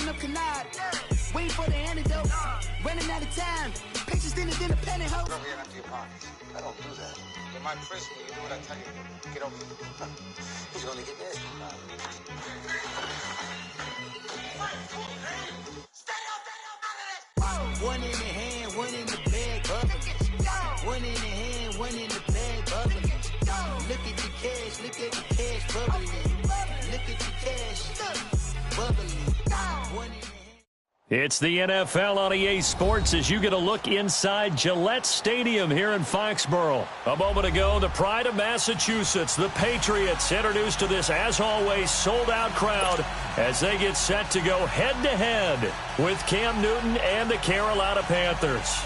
cooking up canard. Waiting for the antidote. Running out of time. Pictures thinner than a penny hoe. Don't get into your pockets. I don't do that. In my prison, you do what I tell you. Get over it. He's gonna get this. One in the hand, one in the bag, bubbling. One in the hand, one in the bag, bubbling. Look at the cash, look at the cash, bubbling. Look at the cash, bubbling. One in the hand. It's the NFL on EA Sports as you get a look inside Gillette Stadium here in Foxborough. A moment ago, the pride of Massachusetts, the Patriots, introduced to this, as always, sold-out crowd as they get set to go head-to-head with Cam Newton and the Carolina Panthers.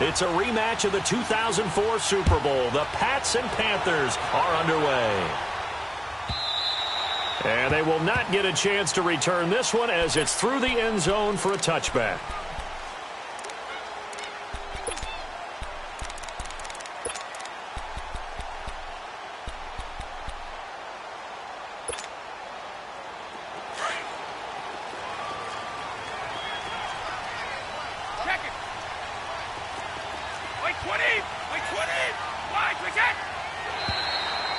It's a rematch of the 2004 Super Bowl. The Pats and Panthers are underway. And they will not get a chance to return this one as it's through the end zone for a touchback.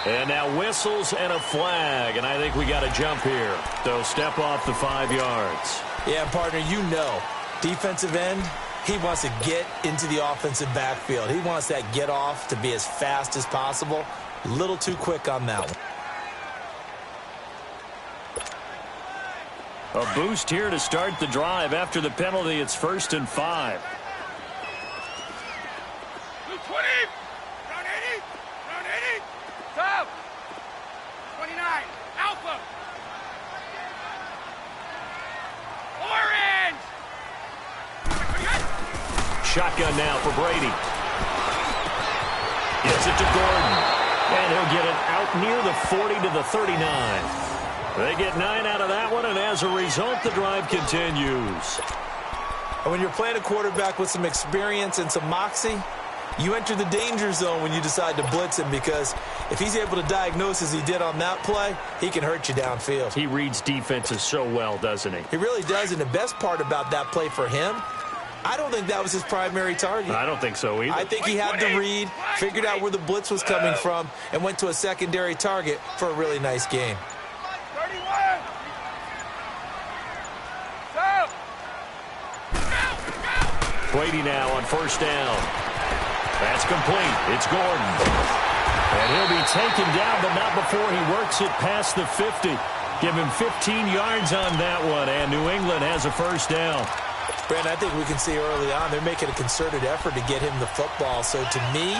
And now whistles and a flag, and I think we got a jump here. They'll step off the 5 yards. Yeah, partner, you know, defensive end, he wants to get into the offensive backfield. He wants that get off to be as fast as possible. A little too quick on that one. A boost here to start the drive. After the penalty, it's 1st and 5. Shotgun now for Brady. Gets it to Gordon. And he'll get it out near the 40 to the 39. They get 9 out of that one, and as a result, the drive continues. And when you're playing a quarterback with some experience and some moxie, you enter the danger zone when you decide to blitz him, because if he's able to diagnose as he did on that play, he can hurt you downfield. He reads defenses so well, doesn't he? He really does, and the best part about that play for him, I don't think that was his primary target. I don't think so either. I think he had the read, figured out where the blitz was coming from, and went to a secondary target for a really nice game. 31. Brady now on 1st down. That's complete. It's Gordon. And he'll be taken down, but not before he works it past the 50. Give him 15 yards on that one, and New England has a 1st down. Brandon, I think we can see early on they're making a concerted effort to get him the football. So to me,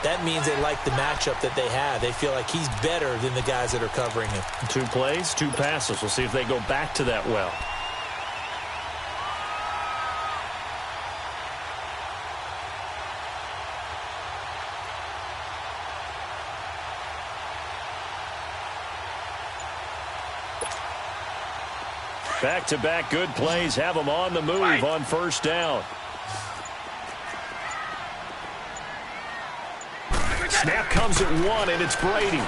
that means they like the matchup that they have. They feel like he's better than the guys that are covering him. 2 plays, 2 passes. We'll see if they go back to that well. Back-to-back good plays have them on the move on 1st down. Snap comes at 1, and it's Brady.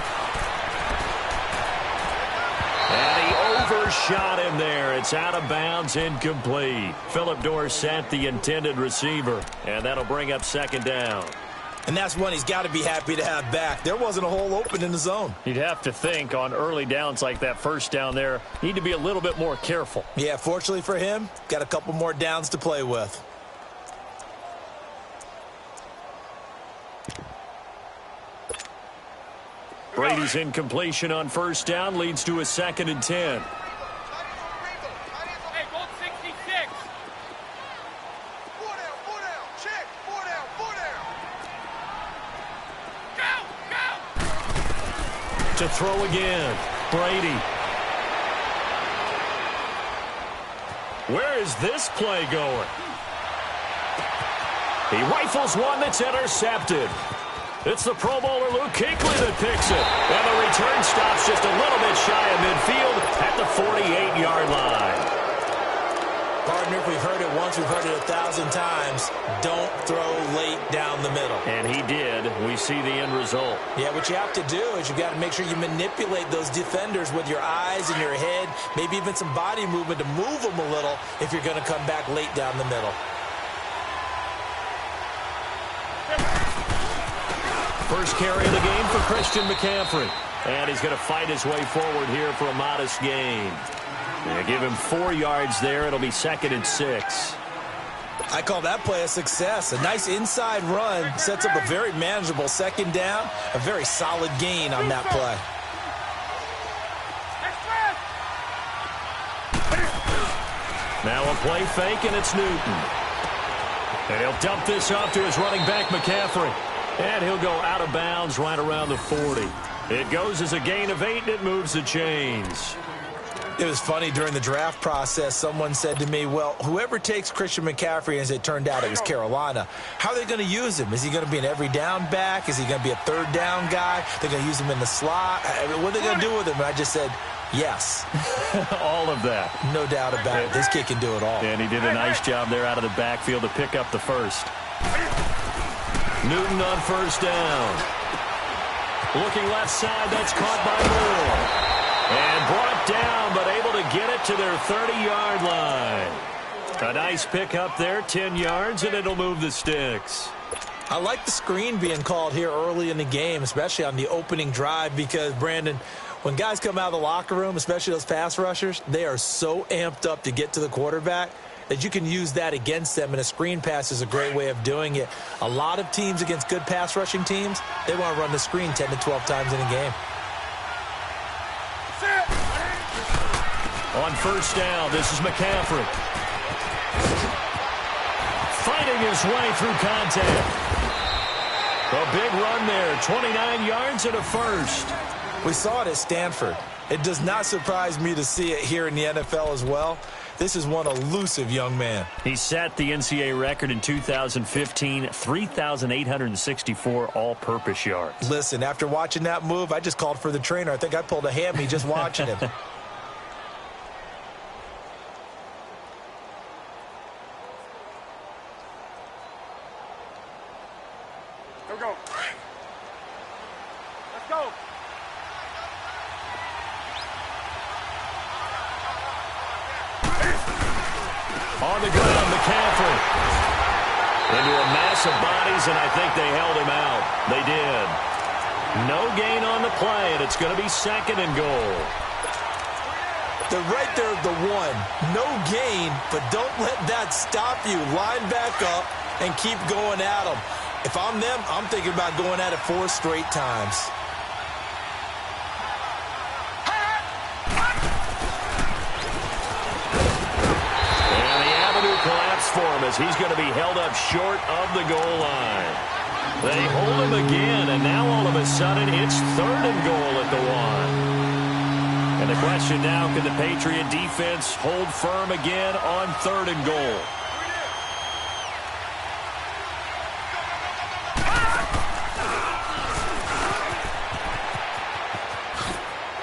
And he overshot him there. It's out of bounds, incomplete. Phillip Dorsett, the intended receiver. And that'll bring up 2nd down. And that's one he's got to be happy to have back. There wasn't a hole open in the zone. You'd have to think on early downs like that 1st down there, need to be a little bit more careful. Yeah, fortunately for him, got a couple more downs to play with. Brady's incompletion on 1st down leads to a 2nd and 10. To throw again, Brady. Where is this play going? He rifles one that's intercepted. It's the Pro Bowler Luke Kuechly that picks it. And the return stops just a little bit shy of midfield at the 48-yard line. Partner, if we've heard it once, we've heard it 1,000 times. Don't throw see the end result. Yeah, what you have to do is you got to make sure you manipulate those defenders with your eyes and your head, maybe even some body movement to move them a little if you're going to come back late down the middle. First carry of the game for Christian McCaffrey. And he's going to fight his way forward here for a modest gain. They give him 4 yards there. It'll be 2nd and 6. I call that play a success. A nice inside run sets up a very manageable 2nd down. A very solid gain on that play. Now a play fake, and it's Newton. And he'll dump this off to his running back, McCaffrey. And he'll go out of bounds right around the 40. It goes as a gain of 8, and it moves the chains. It was funny during the draft process. Someone said to me, well, whoever takes Christian McCaffrey, as it turned out it was Carolina, how are they going to use him? Is he going to be an every down back? Is he going to be a 3rd down guy? They're going to use him in the slot? What are they going to do with him? And I just said, yes. All of that. No doubt about it. This kid can do it all. And he did a nice job there out of the backfield to pick up the first. Newton on 1st down. Looking left side, that's caught by Moore. And brought down, but able to get it to their 30-yard line. A nice pickup there, 10 yards, and it'll move the sticks. I like the screen being called here early in the game, especially on the opening drive, because, Brandon, when guys come out of the locker room, especially those pass rushers, they are so amped up to get to the quarterback that you can use that against them, and a screen pass is a great way of doing it. A lot of teams against good pass rushing teams, they want to run the screen 10 to 12 times in a game. On 1st down, this is McCaffrey. Fighting his way through contact. A big run there, 29 yards and a first. We saw it at Stanford. It does not surprise me to see it here in the NFL as well. This is one elusive young man. He set the NCAA record in 2015, 3,864 all-purpose yards. Listen, after watching that move, I just called for the trainer. I think I pulled a hammy just watching him. Here we go. Let's go. On the ground, McCaffrey. Into a mass of bodies, and I think they held him out. They did. No gain on the play, and it's going to be 2nd and goal. They're right there at the 1. No gain, but don't let that stop you. Line back up and keep going at them. If I'm them, I'm thinking about going at it 4 straight times. For him as he's going to be held up short of the goal line. They hold him again, and now all of a sudden it's 3rd and goal at the 1. And the question now, can the Patriot defense hold firm again on 3rd and goal?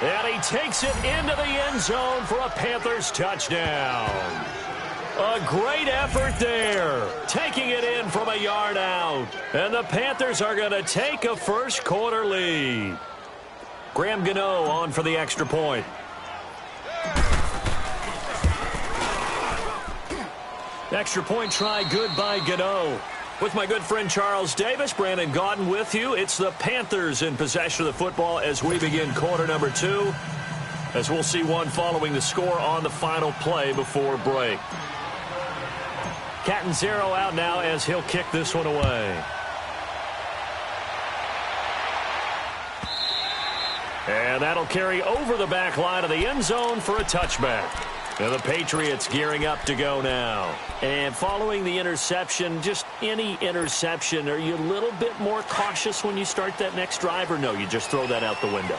And he takes it into the end zone for a Panthers touchdown. A great effort there, taking it in from a yard out. And the Panthers are going to take a first-quarter lead. Graham Gano on for the extra point. Extra point try good by Gano. With my good friend Charles Davis, Brandon Gaudin with you. It's the Panthers in possession of the football as we begin quarter number 2. As we'll see one following the score on the final play before break. Catanzaro out now as he'll kick this one away. And that'll carry over the back line of the end zone for a touchback. And the Patriots gearing up to go now. And following the interception, just any interception, are you a little bit more cautious when you start that next drive, or no, you just throw that out the window?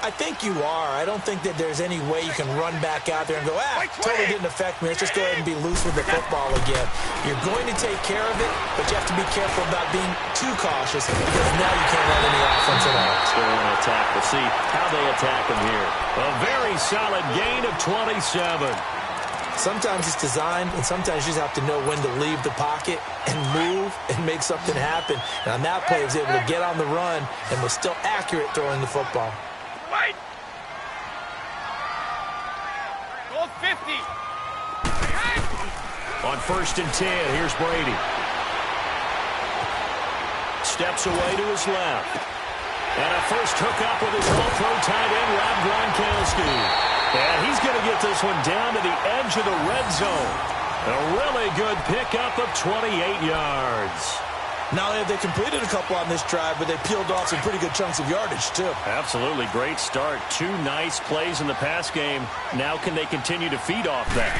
I think you are. I don't think that there's any way you can run back out there and go, totally didn't affect me. Let's just go ahead and be loose with the football again. You're going to take care of it, but you have to be careful about being too cautious because now you can't run any offense at all. Still want to attack. We'll see how they attack him here. A very solid gain of 27. Sometimes it's designed, and sometimes you just have to know when to leave the pocket and move and make something happen. And on that play, he was able to get on the run and was still accurate throwing the football. Wait! Goal 50! On 1st and 10, here's Brady. Steps away to his left. And a first hookup with his all-pro tight end, Rob Gronkowski. And he's going to get this one down to the edge of the red zone. A really good pickup of 28 yards. Not only have they completed a couple on this drive, but they peeled off some pretty good chunks of yardage, too. Absolutely great start. 2 nice plays in the pass game. Now can they continue to feed off that?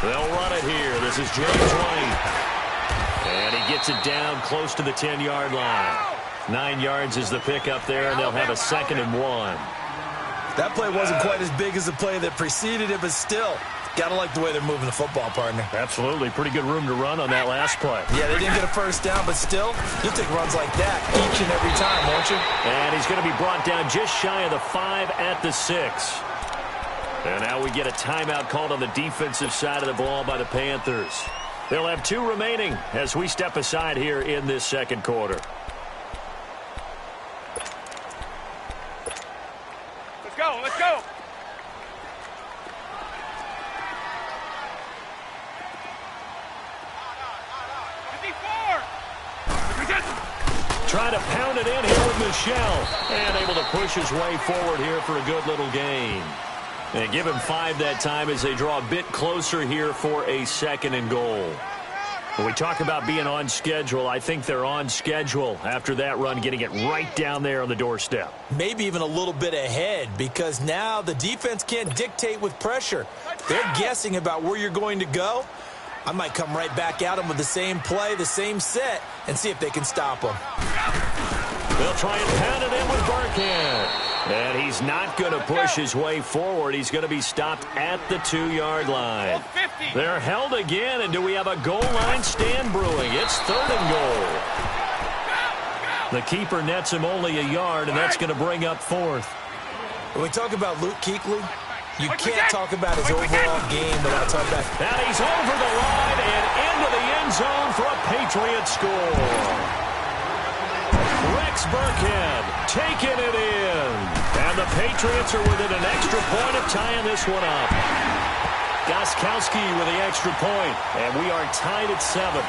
They'll run it here. This is James White. And he gets it down close to the 10-yard line. 9 yards is the pickup there, and they'll have a 2nd and 1. That play wasn't quite as big as the play that preceded it, but still, gotta like the way they're moving the football, partner. Absolutely. Pretty good room to run on that last play. Yeah, they didn't get a first down, but still, you'll take runs like that each and every time, won't you? And he's going to be brought down just shy of the 5 at the 6. And now we get a timeout called on the defensive side of the ball by the Panthers. They'll have 2 remaining as we step aside here in this second quarter. Let's go, let's go! Trying to pound it in here with Michelle. And able to push his way forward here for a good little gain. And give him 5 that time as they draw a bit closer here for a 2nd and goal. When we talk about being on schedule, I think they're on schedule after that run, getting it right down there on the doorstep. Maybe even a little bit ahead, because now the defense can't dictate with pressure. They're guessing about where you're going to go. I might come right back at them with the same play, the same set, and see if they can stop them. They'll try and pound it in with Burkhead. And he's not going to push his way forward. He's going to be stopped at the 2-yard line. They're held again, and do we have a goal line stand brewing? It's 3rd and goal. The keeper nets him only a yard, and that's going to bring up 4th. When we talk about Luke Kuechly, you can't talk about his overall game without talking about... Now he's over the line and into the end zone for a Patriot score. Rex Burkhead taking it in. And the Patriots are within an extra point of tying this one up. Gostkowski with the extra point, and we are tied at 7.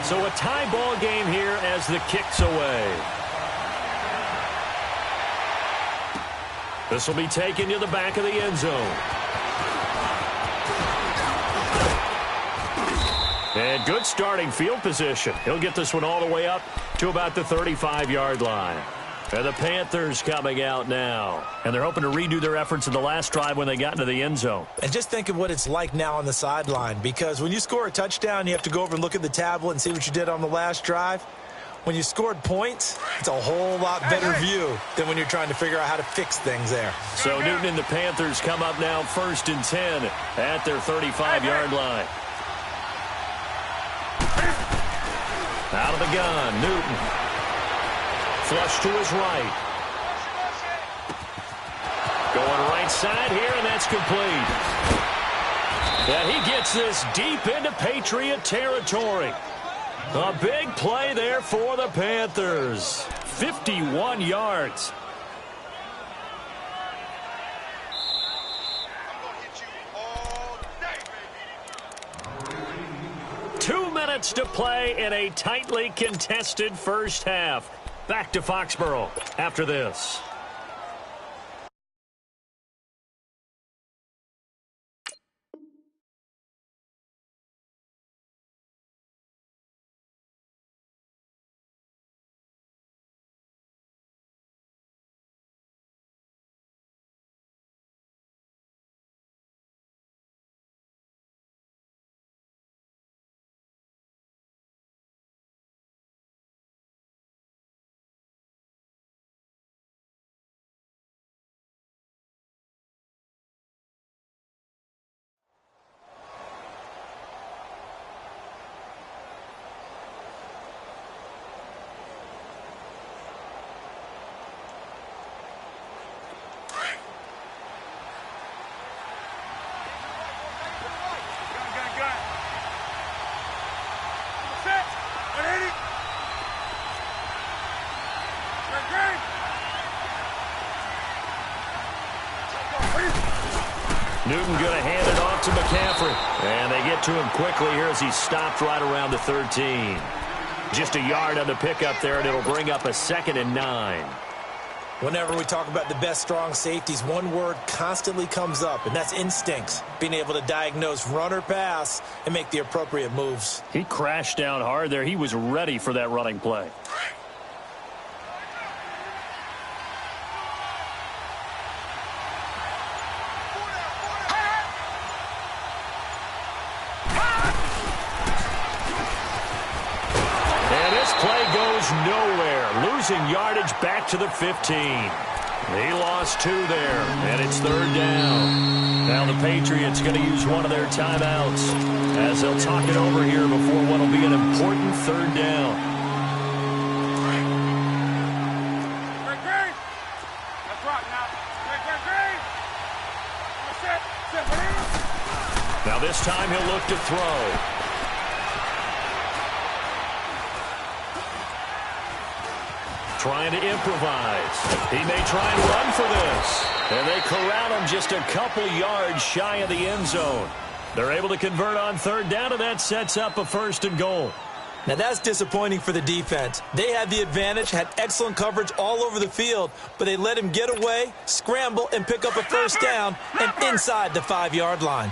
So a tie ball game here as the kick's away. This will be taken to the back of the end zone. And good starting field position. He'll get this one all the way up to about the 35-yard line. And the Panthers coming out now. And they're hoping to redo their efforts in the last drive when they got into the end zone. And just think of what it's like now on the sideline, because when you score a touchdown, you have to go over and look at the tablet and see what you did on the last drive. When you scored points, it's a whole lot better view than when you're trying to figure out how to fix things there. So Newton and the Panthers come up now 1st and 10 at their 35-yard line. Out of the gun, Newton. Flush to his right. Going right side here, and that's complete. And he gets this deep into Patriot territory. A big play there for the Panthers. 51 yards. To play in a tightly contested first half. Back to Foxborough after this. Newton going to hand it off to McCaffrey. And they get to him quickly here as he's stopped right around the 13. Just a yard on the pickup there, and it'll bring up a 2nd and 9. Whenever we talk about the best strong safeties, one word constantly comes up, and that's instincts. Being able to diagnose run or pass and make the appropriate moves. He crashed down hard there. He was ready for that running play. Nowhere, losing yardage back to the 15. He lost 2 there, and it's 3rd down. Now the Patriots going to use one of their timeouts as they'll talk it over here before what will be an important 3rd down. Now this time he'll look to throw. Trying to improvise. He may try and run for this. And they corral him just a couple yards shy of the end zone. They're able to convert on 3rd down, and that sets up a 1st and goal. Now that's disappointing for the defense. They had the advantage, had excellent coverage all over the field, but they let him get away, scramble, and pick up a 1st down and inside the 5-yard line.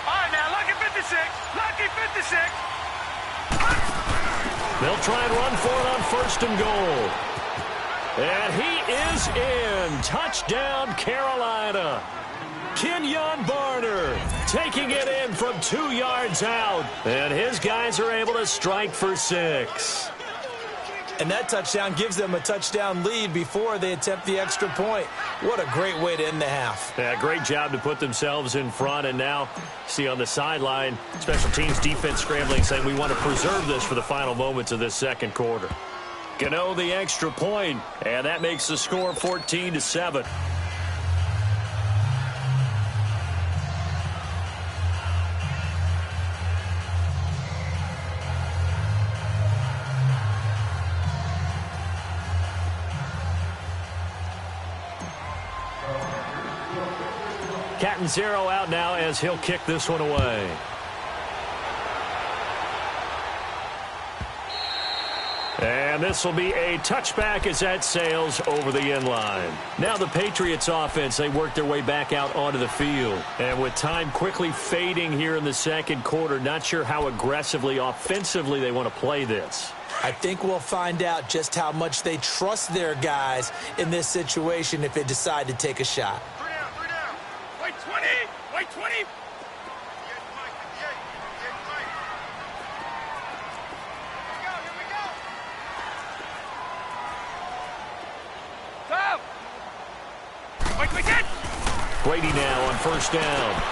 All right, now, lucky 56. Lucky 56. They'll try and run for it on 1st and goal. And he is in. Touchdown, Carolina. Kenyon Barner taking it in from 2 yards out. And his guys are able to strike for 6. And that touchdown gives them a touchdown lead before they attempt the extra point. What a great way to end the half. Yeah, great job to put themselves in front. And now, see on the sideline, special teams defense scrambling, saying we want to preserve this for the final moments of this 2nd quarter. Gano the extra point, and that makes the score 14-7. Catanzaro out now as he'll kick this one away. And this will be a touchback as that sails over the end line. Now the Patriots offense, they work their way back out onto the field. And with time quickly fading here in the 2nd quarter, not sure how aggressively, offensively they want to play this. I think we'll find out just how much they trust their guys in this situation if they decide to take a shot. 3 down. Wait 20. Wait 20. Brady now on 1st down.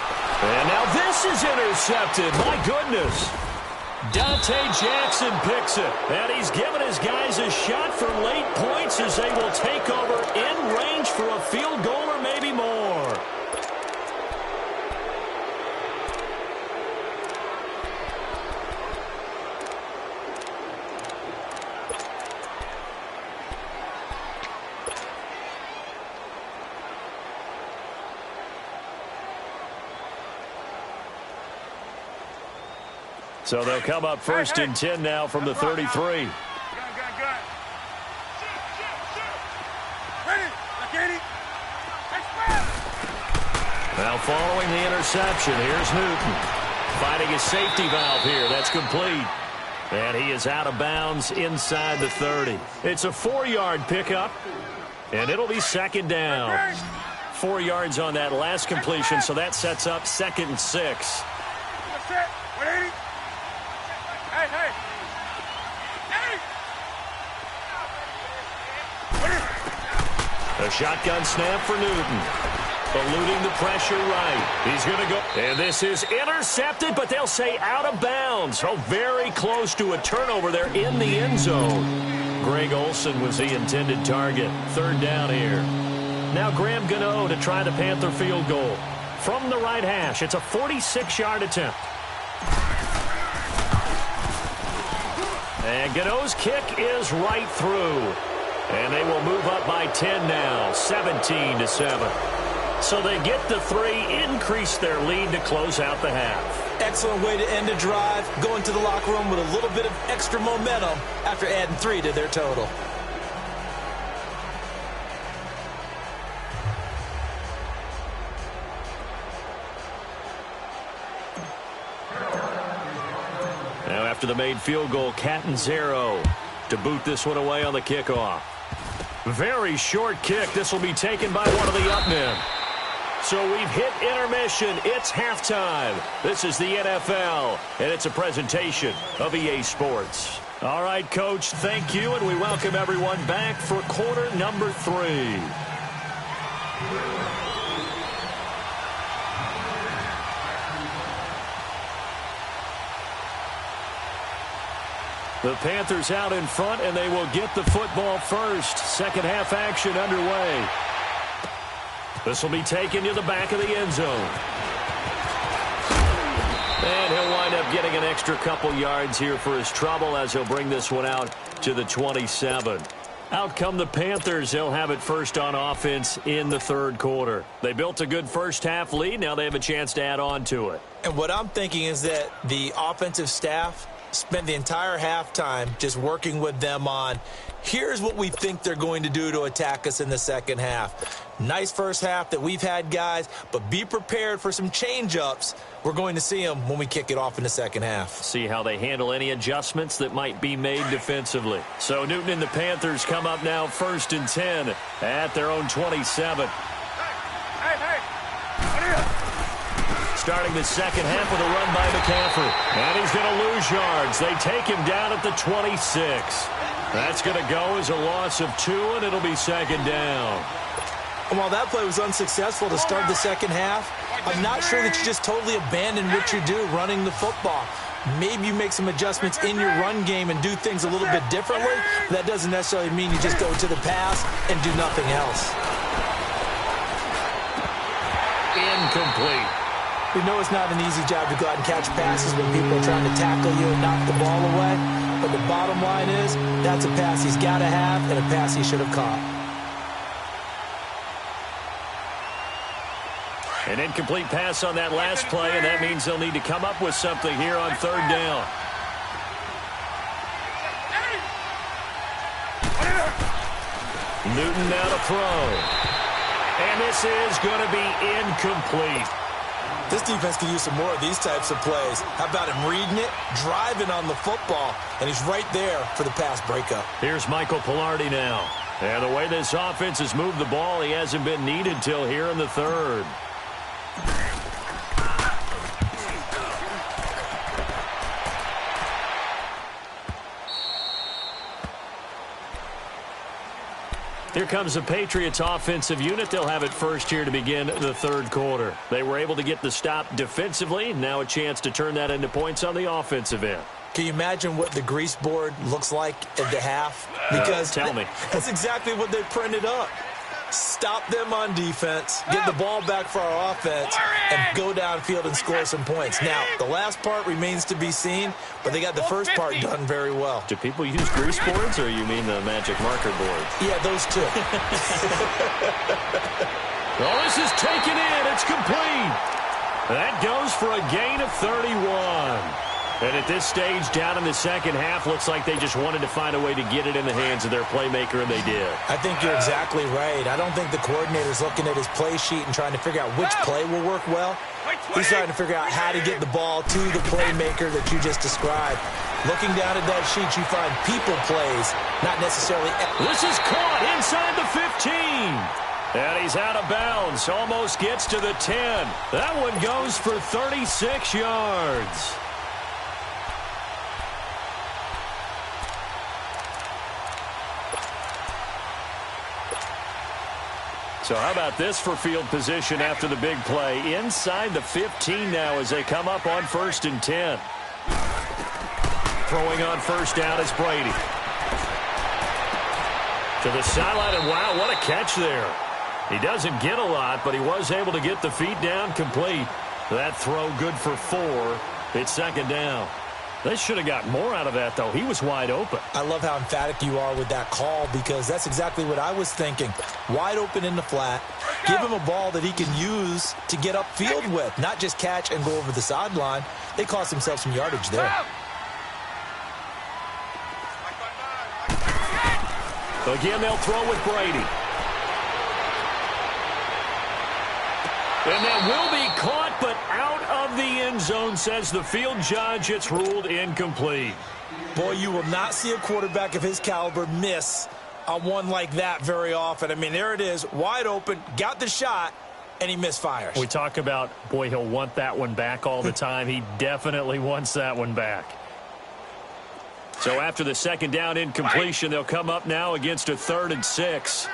And now this is intercepted. My goodness. Dante Jackson picks it. And he's given his guys a shot for late points as they will take over in range for a field goal or maybe more. So they'll come up 1st and 10 now from the 33. Gun. Ready. Now following the interception, here's Newton. Finding his safety valve here. That's complete. And he is out of bounds inside the 30. It's a 4-yard pickup, and it'll be 2nd down. 4 yards on that last completion, so that sets up 2nd and 6. A shotgun snap for Newton. Eluding the pressure right. He's going to go. And this is intercepted, but they'll say out of bounds. Oh, very close to a turnover there in the end zone. Greg Olsen was the intended target. 3rd down here. Now Graham Gano to try the Panther field goal. From the right hash, it's a 46-yard attempt. And Gano's kick is right through. And they will move up by 10 now, 17-7. So they get the 3, increase their lead to close out the half. Excellent way to end a drive, going to the locker room with a little bit of extra momentum after adding 3 to their total. Now after the made field goal, Catanzaro to boot this one away on the kickoff. Very short kick. This will be taken by one of the up men. So we've hit intermission. It's halftime. This is the NFL, and it's a presentation of EA Sports. All right, Coach, thank you, and we welcome everyone back for quarter number 3. The Panthers out in front, and they will get the football first. Second half action underway. This will be taken to the back of the end zone. And he'll wind up getting an extra couple yards here for his trouble as he'll bring this one out to the 27. Out come the Panthers. They'll have it first on offense in the third quarter. They built a good first half lead. Now they have a chance to add on to it. And what I'm thinking is that the offensive staff spent the entire halftime just working with them on, here's what we think they're going to do to attack us in the second half. Nice first half that we've had, guys, but be prepared for some change-ups. We're going to see them when we kick it off in the second half. See how they handle any adjustments that might be made defensively. So Newton and the Panthers come up now 1st and 10 at their own 27. Starting the second half with a run by McCaffrey. And he's going to lose yards. They take him down at the 26. That's going to go as a loss of 2, and it'll be second down. And while that play was unsuccessful to start the second half, I'm not sure that you just totally abandon what you do running the football. Maybe you make some adjustments in your run game and do things a little bit differently. But that doesn't necessarily mean you just go to the pass and do nothing else. Incomplete. We know it's not an easy job to go out and catch passes when people are trying to tackle you and knock the ball away. But the bottom line is, that's a pass he's got to have and a pass he should have caught. An incomplete pass on that last play, and that means they'll need to come up with something here on third down. Newton now to throw. And this is going to be incomplete. This defense could use some more of these types of plays. How about him reading it, driving on the football, and he's right there for the pass breakup. Here's Michael Pilardi now. And the way this offense has moved the ball, he hasn't been needed till here in the third. Here comes the Patriots offensive unit. They'll have it first here to begin the third quarter. They were able to get the stop defensively. Now a chance to turn that into points on the offensive end. Can you imagine what the grease board looks like at the half? Because tell me. That's exactly what they printed up. Stop them on defense, get the ball back for our offense, and go downfield and score some points. Now, the last part remains to be seen, but they got the first part done very well. Do people use grease boards, or you mean the magic marker boards? Yeah, those two. Oh, this is taken in. It's complete. That goes for a gain of 31. And at this stage, down in the second half, looks like they just wanted to find a way to get it in the hands of their playmaker, and they did. I think you're exactly right. I don't think the coordinator's looking at his play sheet and trying to figure out which play will work well. He's trying to figure out how to get the ball to the playmaker that you just described. Looking down at that sheet, you find people plays, not necessarily... This is caught inside the 15. And he's out of bounds. Almost gets to the 10. That one goes for 36 yards. So how about this for field position after the big play? Inside the 15 now as they come up on 1st and 10. Throwing on first down is Brady. To the sideline, and wow, what a catch there. He doesn't get a lot, but he was able to get the feet down complete. That throw good for 4. It's second down. They should have got more out of that, though. He was wide open. I love how emphatic you are with that call because that's exactly what I was thinking. Wide open in the flat. Give him a ball that he can use to get upfield with, not just catch and go over the sideline. They cost themselves some yardage there. Again, they'll throw with Brady. And that will be caught, but out of the end zone, says the field judge. It's ruled incomplete. Boy, you will not see a quarterback of his caliber miss on one like that very often. I mean, there it is, wide open, got the shot, and he misfires. We talk about, boy, he'll want that one back all the time. He definitely wants that one back. So after the second down incompletion, they'll come up now against a 3rd and 6.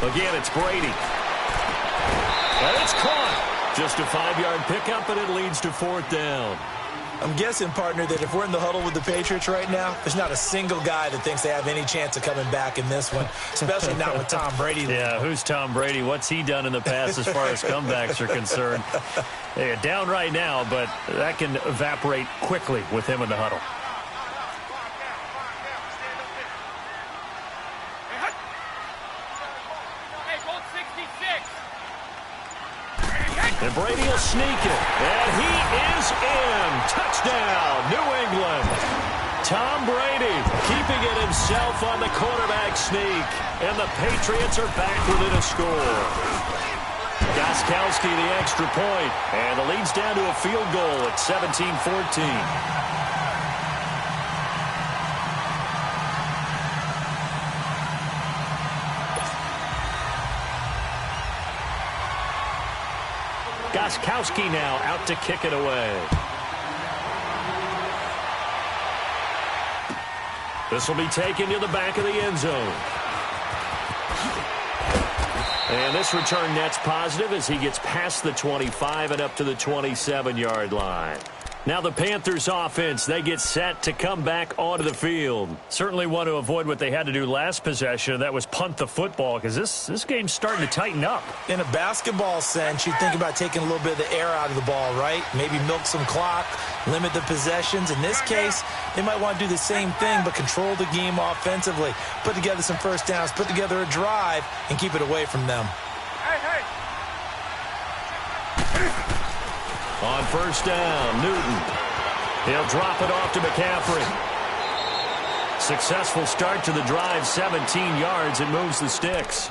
Again, it's Brady. And it's caught. Just a 5-yard pickup, and it leads to 4th down. I'm guessing, partner, that if we're in the huddle with the Patriots right now, there's not a single guy that thinks they have any chance of coming back in this one, especially not with Tom Brady. Yeah, who's Tom Brady? What's he done in the past as far as comebacks are concerned? They're down right now, but that can evaporate quickly with him in the huddle. And Brady will sneak it. And he is in. Touchdown, New England. Tom Brady keeping it himself on the quarterback sneak. And the Patriots are back within a score. Gostkowski the extra point. And the lead's down to a field goal at 17-14. Gostkowski now out to kick it away. This will be taken to the back of the end zone. And this return net's positive as he gets past the 25 and up to the 27-yard line. Now the Panthers offense, they get set to come back onto the field. Certainly want to avoid what they had to do last possession. That was punt the football because this game's starting to tighten up. In a basketball sense, you think about taking a little bit of the air out of the ball, right? Maybe milk some clock, limit the possessions. In this case, they might want to do the same thing but control the game offensively. Put together some first downs, put together a drive, and keep it away from them. On first down, Newton. He'll drop it off to McCaffrey. Successful start to the drive, 17 yards. It moves the sticks.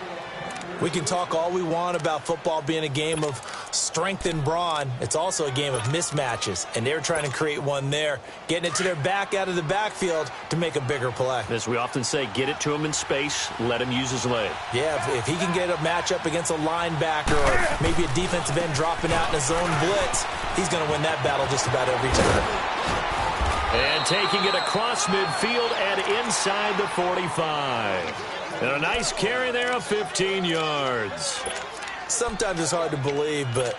We can talk all we want about football being a game of strength and brawn. It's also a game of mismatches, and they're trying to create one there, getting it to their back out of the backfield to make a bigger play. As we often say, get it to him in space, let him use his leg. Yeah, if he can get a matchup against a linebacker or maybe a defensive end dropping out in a zone blitz, he's going to win that battle just about every time. And taking it across midfield and inside the 45. And a nice carry there of 15 yards. Sometimes it's hard to believe, but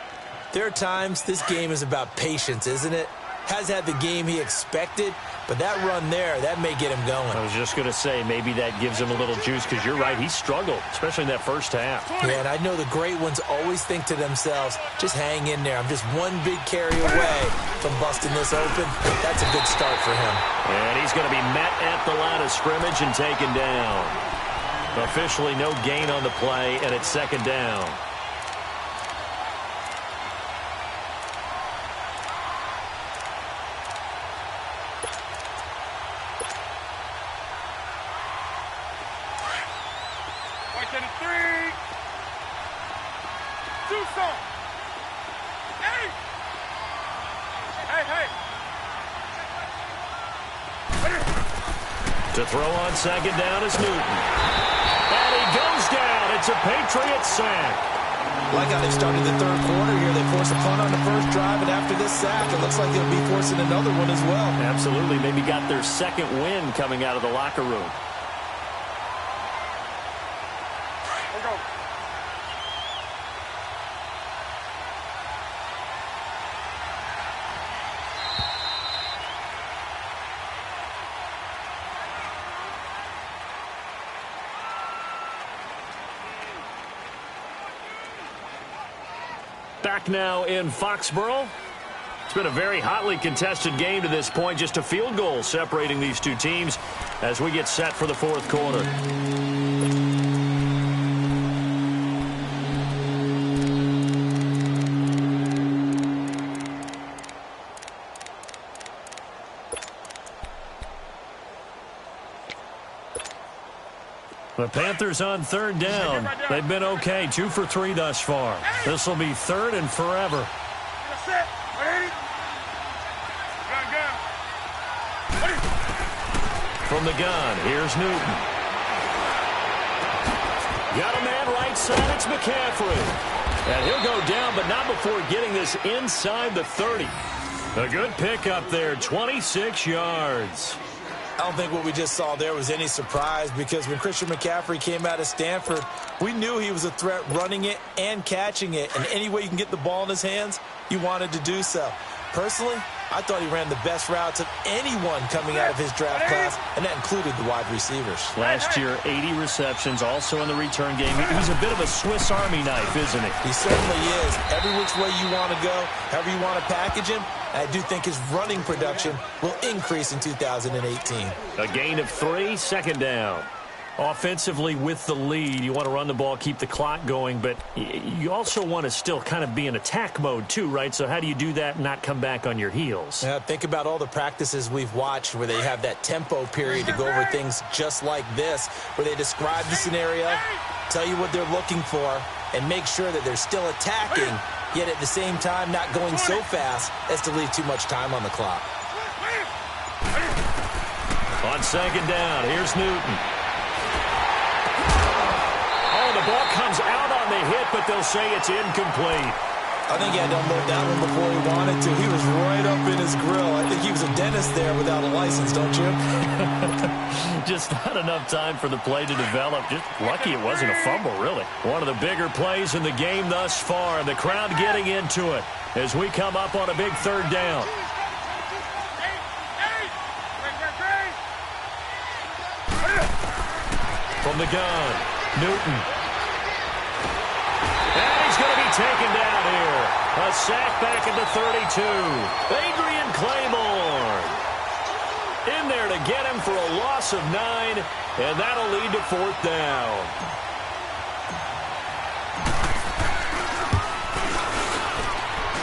there are times this game is about patience, isn't it? Has had the game he expected, but that run there, that may get him going. I was just going to say, maybe that gives him a little juice because you're right, he struggled, especially in that first half. Yeah, and I know the great ones always think to themselves, just hang in there. I'm just one big carry away from busting this open. That's a good start for him. And he's going to be met at the line of scrimmage and taken down. Officially no gain on the play, and it's second down. To throw on second down is Newton. And he goes down. It's a Patriots sack. Like how they started the third quarter here. They forced a punt on the first drive, and after this sack, it looks like they'll be forcing another one as well. Absolutely. Maybe got their second win coming out of the locker room. Back now in Foxborough. It's been a very hotly contested game to this point. Just a field goal separating these two teams as we get set for the fourth quarter. The Panthers on third down. They've been okay, 2 for 3 thus far. This will be third and forever. From the gun, here's Newton. Got a man right side, it's McCaffrey. And he'll go down, but not before getting this inside the 30. A good pickup there, 26 yards. I don't think what we just saw there was any surprise because when Christian McCaffrey came out of Stanford, we knew he was a threat running it and catching it. And any way you can get the ball in his hands, you wanted to do so. Personally, I thought he ran the best routes of anyone coming out of his draft class, and that included the wide receivers. Last year, 80 receptions, also in the return game. He's a bit of a Swiss Army knife, isn't he? He certainly is. Every which way you want to go, however you want to package him, I do think his running production will increase in 2018. A gain of 3, second down. Offensively with the lead, you want to run the ball, keep the clock going, but you also want to still kind of be in attack mode too, right? So how do you do that and not come back on your heels? Yeah, think about all the practices we've watched where they have that tempo period to go over things just like this, where they describe the scenario, tell you what they're looking for, and make sure that they're still attacking, yet at the same time not going so fast as to leave too much time on the clock. On second down, here's Newton. The ball comes out on the hit, but they'll say it's incomplete. I think he had to unload that one before he wanted to. He was right up in his grill. I think he was a dentist there without a license, don't you? Just not enough time for the play to develop. Just lucky it wasn't a fumble, really. One of the bigger plays in the game thus far. The crowd getting into it as we come up on a big third down. From the gun, Newton. And he's going to be taken down here. A sack back at the 32. Adrian Claiborne in there to get him for a loss of 9, and that'll lead to fourth down.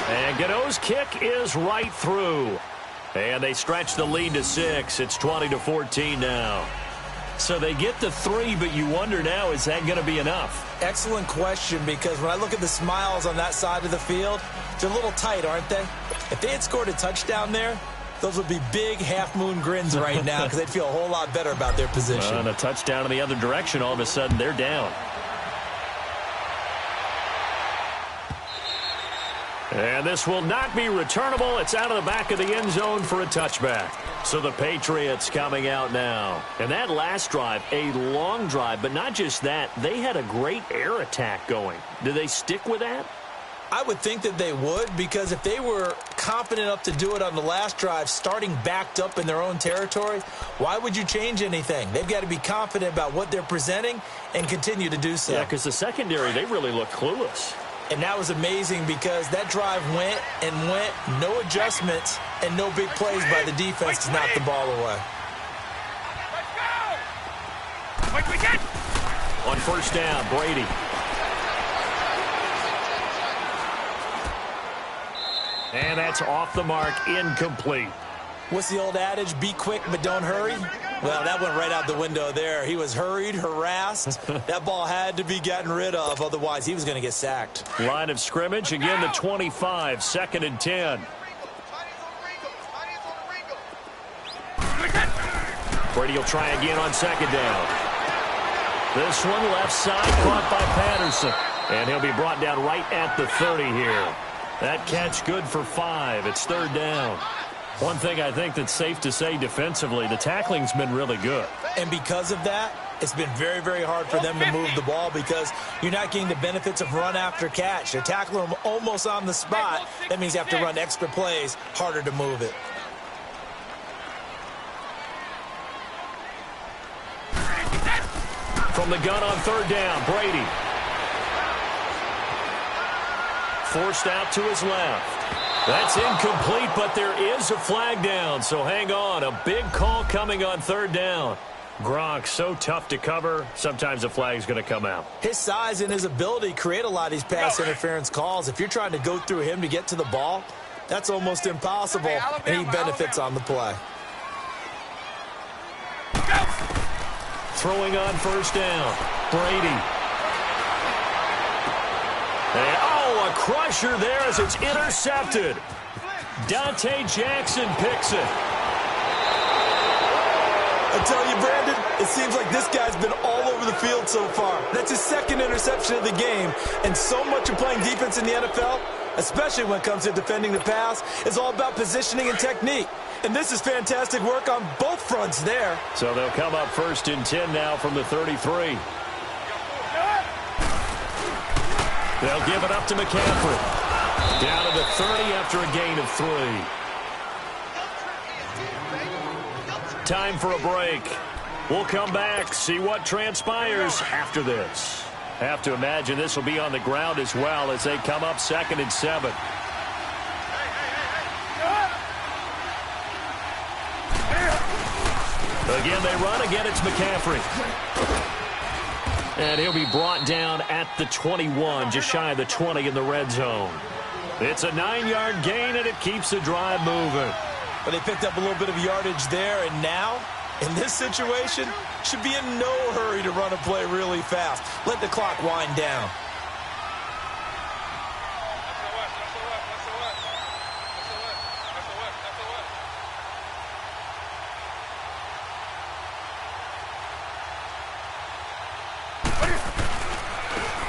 And Godot's kick is right through. And they stretch the lead to 6. It's 20-14 now. So they get the 3, but you wonder now, is that going to be enough? Excellent question, because when I look at the smiles on that side of the field, they're a little tight, aren't they? If they had scored a touchdown there, those would be big half-moon grins right now because they'd feel a whole lot better about their position. And a touchdown in the other direction, all of a sudden they're down. And this will not be returnable. It's out of the back of the end zone for a touchback. So the Patriots coming out now. And that last drive, a long drive, but not just that. They had a great air attack going. Do they stick with that? I would think that they would, because if they were confident enough to do it on the last drive, starting backed up in their own territory, why would you change anything? They've got to be confident about what they're presenting and continue to do so. Yeah, because the secondary, they really look clueless. And that was amazing because that drive went and went, no adjustments, and no big plays by the defense to knock the ball away. On first down, Brady. And that's off the mark, incomplete. What's the old adage? Be quick, but don't hurry. Well, that went right out the window there. He was hurried, harassed. That ball had to be gotten rid of, otherwise he was going to get sacked. Line of scrimmage, again the 25, 2nd and 10. Brady will try again on second down. This one left side, caught by Patterson. And he'll be brought down right at the 30 here. That catch good for 5. It's third down. One thing I think that's safe to say defensively, the tackling's been really good. And because of that, it's been very, very hard for them to move the ball because you're not getting the benefits of run after catch. They're tackling them almost on the spot. That means you have to run extra plays, harder to move it. From the gun on third down, Brady. forced out to his left. That's incomplete, but there is a flag down, so hang on. A big call coming on third down. Gronk, so tough to cover, sometimes a flag's going to come out. His size and his ability create a lot of these pass interference calls. If you're trying to go through him to get to the ball, that's almost impossible, and he benefits on the play. Throwing on first down, Brady. And, oh, a crusher there as it's intercepted. Dante Jackson picks it. I tell you, Brandon, it seems like this guy's been all over the field so far. That's his second interception of the game, and so much of playing defense in the NFL, especially when it comes to defending the pass, is all about positioning and technique. And this is fantastic work on both fronts there. So they'll come up first and 10 now from the 33. They'll give it up to McCaffrey. Down to the 30 after a gain of 3. Time for a break. We'll come back, see what transpires after this. Have to imagine this will be on the ground as well as they come up 2nd and 7. Again, they run. Again, it's McCaffrey. And he'll be brought down at the 21, just shy of the 20 in the red zone. It's a 9-yard gain, and it keeps the drive moving. But they picked up a little bit of yardage there, and now, in this situation, should be in no hurry to run a play really fast. Let the clock wind down.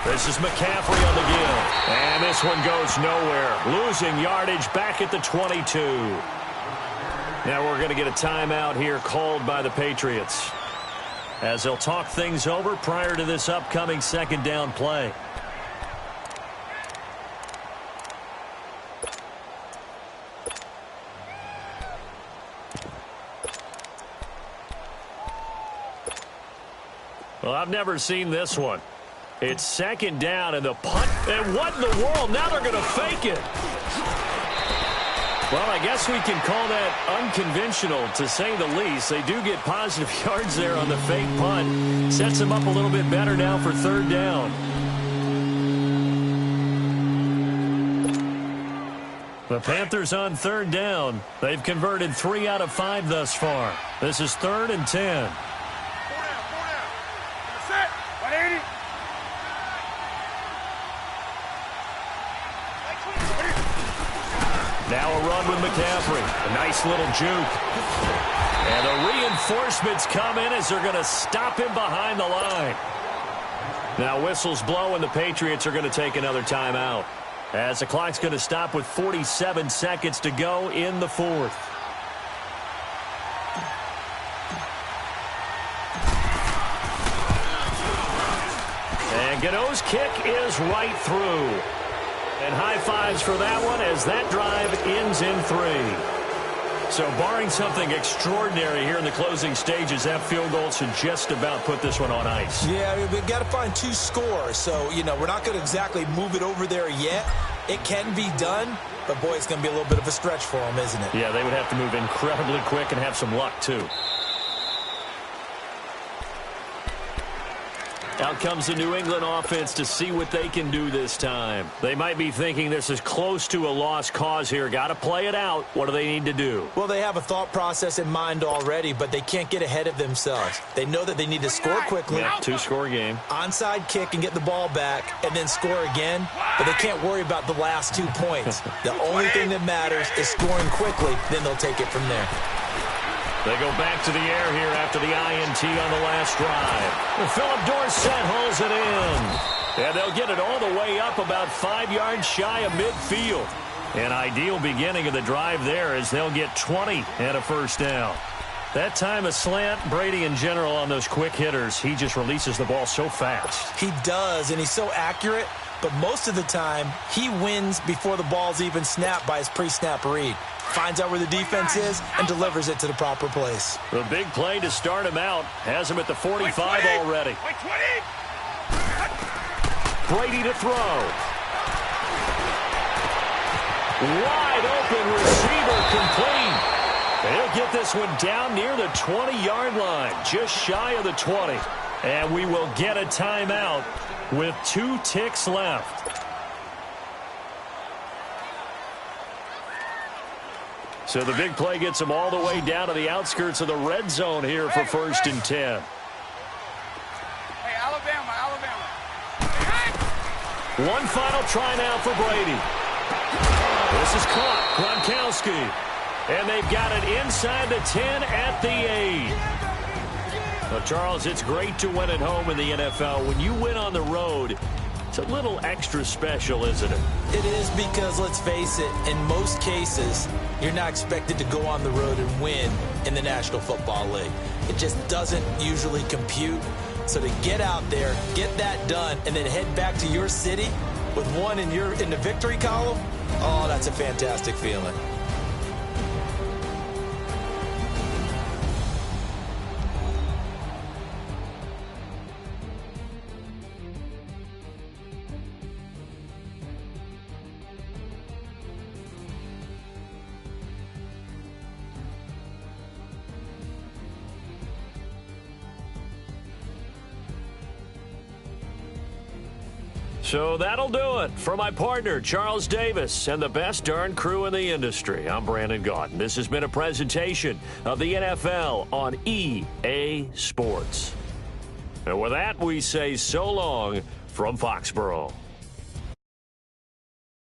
This is McCaffrey on the give. And this one goes nowhere. Losing yardage back at the 22. Now we're going to get a timeout here called by the Patriots, as they'll talk things over prior to this upcoming second down play. Well, I've never seen this one. It's second down and the punt. And what in the world? Now they're going to fake it. Well, I guess we can call that unconventional, to say the least. They do get positive yards there on the fake punt. Sets them up a little bit better now for third down. The Panthers on third down. They've converted 3 out of 5 thus far. This is 3rd and 10. Now a run with McCaffrey. A nice little juke. And the reinforcements come in as they're going to stop him behind the line. Now whistles blow and the Patriots are going to take another timeout, as the clock's going to stop with 47 seconds to go in the 4th. And Gano's kick is right through. And high fives for that one as that drive ends in 3. So barring something extraordinary here in the closing stages, that field goal should just about put this one on ice. Yeah, we've got to find 2 scores. So, we're not going to exactly move it over there yet. It can be done, but boy, it's going to be a little bit of a stretch for them, isn't it? Yeah, they would have to move incredibly quick and have some luck, too. Out comes the New England offense to see what they can do this time. They might be thinking this is close to a lost cause here. Got to play it out. What do they need to do? Well, they have a thought process in mind already, but they can't get ahead of themselves. They know that they need to score quickly. Yeah, 2-score game. Onside kick and get the ball back and then score again, but they can't worry about the last 2 points. The only thing that matters is scoring quickly, then they'll take it from there. They go back to the air here after the INT on the last drive. Philip Dorsett holds it in. And they'll get it all the way up about 5 yards shy of midfield. An ideal beginning of the drive there as they'll get 20 and a first down. That time a slant, Brady in general on those quick hitters, he just releases the ball so fast. He does, and he's so accurate, but most of the time he wins before the ball's even snapped by his pre-snap read. Finds out where the defense is and delivers it to the proper place. The big play to start him out has him at the 45 already. Brady to throw. Wide open receiver complete. He'll get this one down near the 20-yard line, just shy of the 20. And we will get a timeout with 2 ticks left. So the big play gets them all the way down to the outskirts of the red zone here for 1st and 10. Hey, Alabama. One final try now for Brady. This is caught. Gronkowski. And they've got it inside the 10 at the 8. Well, Charles, it's great to win at home in the NFL. When you win on the road, it's a little extra special, isn't it? It is, because, let's face it, in most cases, you're not expected to go on the road and win in the National Football League. It just doesn't usually compute. So to get out there, get that done, and then head back to your city with one in the victory column, oh, that's a fantastic feeling. So that'll do it. For my partner, Charles Davis, and the best darn crew in the industry, I'm Brandon Gaudin. This has been a presentation of the NFL on EA Sports. And with that, we say so long from Foxborough.